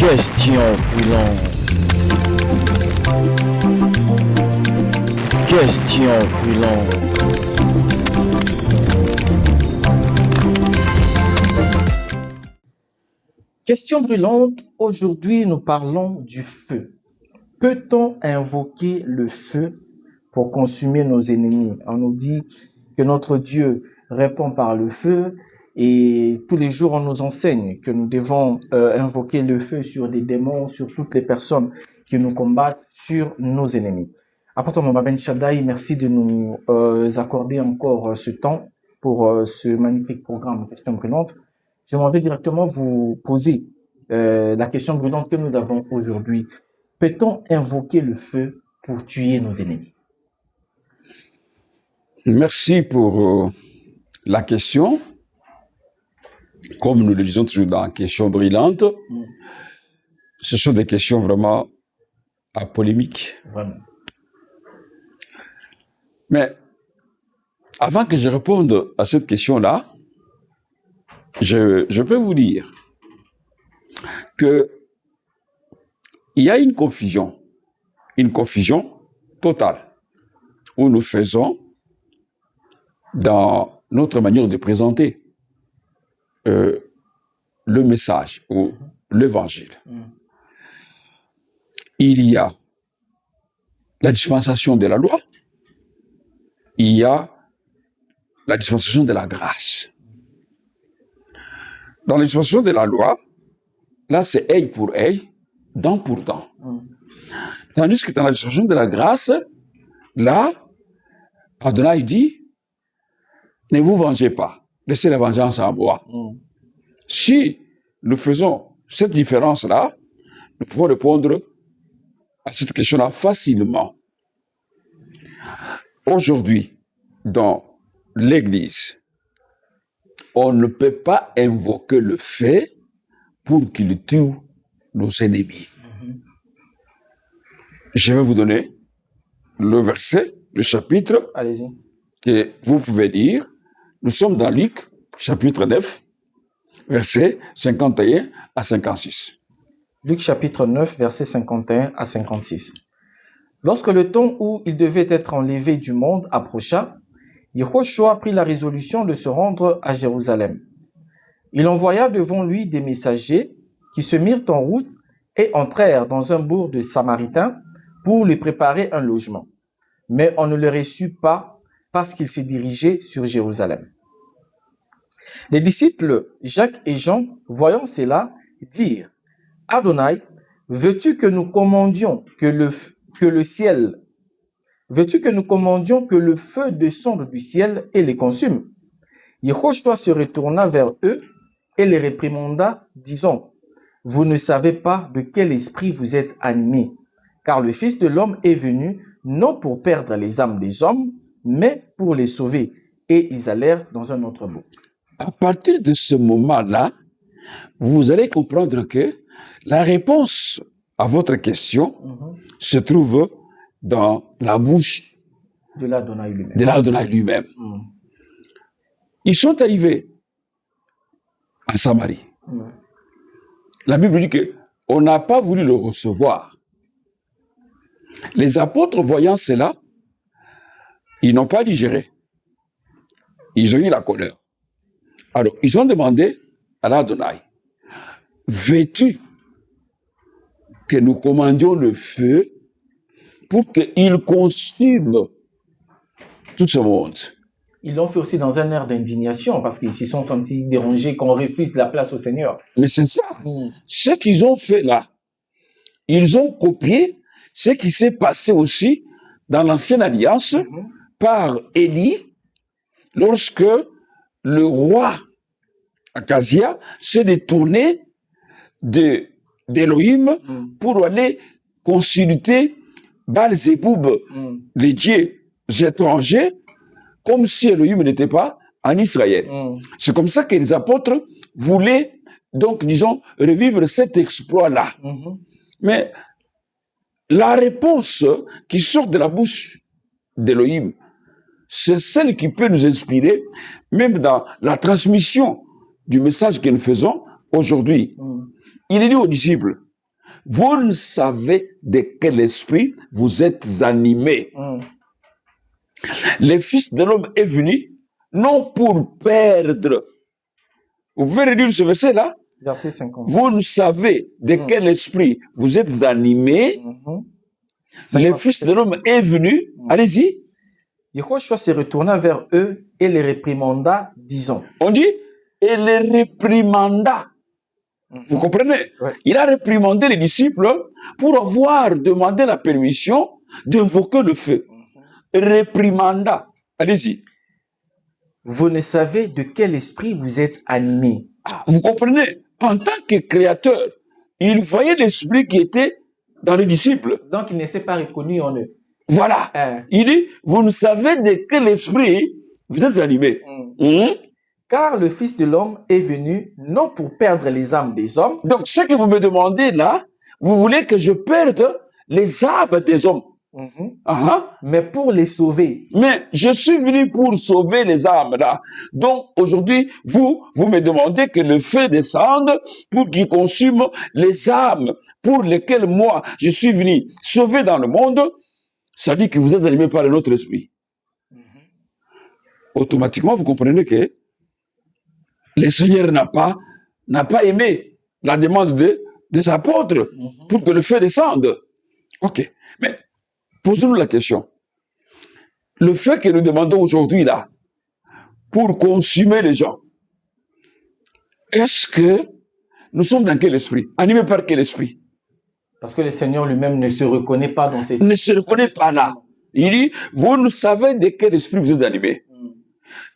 Question brûlante. Question brûlante. Question brûlante, aujourd'hui nous parlons du feu. Peut-on invoquer le feu pour consumer nos ennemis? On nous dit que notre Dieu répond par le feu et tous les jours on nous enseigne que nous devons invoquer le feu sur des démons, sur toutes les personnes qui nous combattent, sur nos ennemis. Apôtre Mama Ben Shaddai, merci de nous accorder encore ce temps pour ce magnifique programme Question brûlante. Je m'en vais directement vous poser la question brûlante que nous avons aujourd'hui. Peut-on invoquer le feu pour tuer nos ennemis? Merci pour la question. Comme nous le disons toujours dans Question brûlante, ce sont des questions vraiment à polémique. Vraiment. Mais avant que je réponde à cette question-là, je peux vous dire que il y a une confusion totale où nous faisons dans notre manière de présenter le message ou l'évangile. Il y a la dispensation de la loi, il y a la dispensation de la grâce. Dans la dispensation de la loi, là c'est œil pour œil, dent pour dent. Tandis que dans la dispensation de la grâce, là, Adonai dit, ne vous vengez pas, laissez la vengeance à moi. Si nous faisons cette différence-là, nous pouvons répondre à cette question-là facilement. Aujourd'hui, dans l'Église, on ne peut pas invoquer le feu pour qu'il tue nos ennemis. Je vais vous donner le verset, le chapitre, Allez-y. que vous pouvez lire. Nous sommes dans Luc, chapitre 9, versets 51 à 56. Luc chapitre 9, versets 51 à 56. Lorsque le temps où il devait être enlevé du monde approcha, Yehoshua prit la résolution de se rendre à Jérusalem. Il envoya devant lui des messagers qui se mirent en route et entrèrent dans un bourg de Samaritains pour lui préparer un logement. Mais on ne le reçut pas parce qu'il se dirigeait sur Jérusalem. Les disciples Jacques et Jean, voyant cela, dirent: Adonai, veux-tu que nous commandions que le feu descende du ciel et les consume? Yehoshua se retourna vers eux et les réprimanda, disant: Vous ne savez pas de quel esprit vous êtes animés, car le Fils de l'homme est venu non pour perdre les âmes des hommes, mais pour les sauver. Et ils allèrent dans un autre bourg. À partir de ce moment-là, vous allez comprendre que la réponse à votre question se trouve dans la bouche de l'Adonai lui-même. De l'Adonai lui-même. Ils sont arrivés à Samarie. La Bible dit qu'on n'a pas voulu le recevoir. Les apôtres, voyant cela, ils n'ont pas digéré. Ils ont eu la colère. Alors, ils ont demandé à l'Adonai: veux-tu que nous commandions le feu pour qu'il consume tout ce monde? Ils l'ont fait aussi dans un air d'indignation parce qu'ils se sont sentis dérangés qu'on refuse la place au Seigneur. Mais c'est ça. Ce qu'ils ont fait là, ils ont copié ce qui s'est passé aussi dans l'Ancienne Alliance par Élie lorsque le roi Akazia s'est détourné d'Élohim pour aller consulter Baal-Zéboub, les dieux étrangers, comme si Elohim n'était pas en Israël. C'est comme ça que les apôtres voulaient, donc, disons, revivre cet exploit-là. Mais la réponse qui sort de la bouche d'Elohim, c'est celle qui peut nous inspirer, même dans la transmission du message que nous faisons aujourd'hui. Il est dit aux disciples: vous ne savez de quel esprit vous êtes animés. Le Fils de l'homme est venu, non pour perdre. Vous pouvez relire ce verset-là? Verset 50. Vous ne savez de quel esprit vous êtes animés. Le Fils de l'homme est venu. Allez-y. Yehoshua se retourna vers eux et les réprimanda, disant. On dit, et les réprimanda. Vous comprenez? Ouais. Il a réprimandé les disciples pour avoir demandé la permission d'invoquer le feu. Réprimanda. Allez-y. Vous ne savez de quel esprit vous êtes animés. Vous comprenez? En tant que créateur, il voyait l'esprit qui était dans les disciples. Donc, il ne s'est pas reconnu en eux. Voilà. Il dit, vous ne savez de quel esprit vous êtes animés. Car le Fils de l'homme est venu non pour perdre les âmes des hommes. Donc, ce que vous me demandez là, vous voulez que je perde les âmes des hommes. Mais pour les sauver. Mais je suis venu pour sauver les âmes là. Donc aujourd'hui, vous me demandez que le feu descende pour qu'il consume les âmes pour lesquelles moi je suis venu sauver dans le monde. Ça dit que vous êtes animés par un autre esprit. Automatiquement, vous comprenez que le Seigneur n'a pas aimé la demande des apôtres pour que le feu descende. Ok, mais posons-nous la question. Le feu que nous demandons aujourd'hui là, pour consumer les gens, est-ce que nous sommes dans quel esprit? Animés par quel esprit? Parce que le Seigneur lui-même ne se reconnaît pas dans cette... Ne se reconnaît pas là. Il dit, vous ne savez de quel esprit vous êtes animés.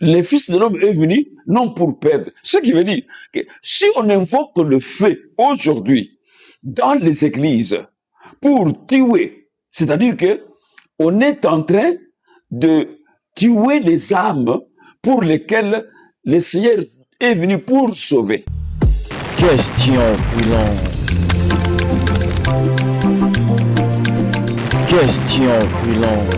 Le Fils de l'homme est venu non pour perdre. Ce qui veut dire que si on invoque le feu aujourd'hui dans les églises pour tuer, c'est-à-dire que on est en train de tuer les âmes pour lesquelles le Seigneur est venu pour sauver. Question brûlante. Question brûlante.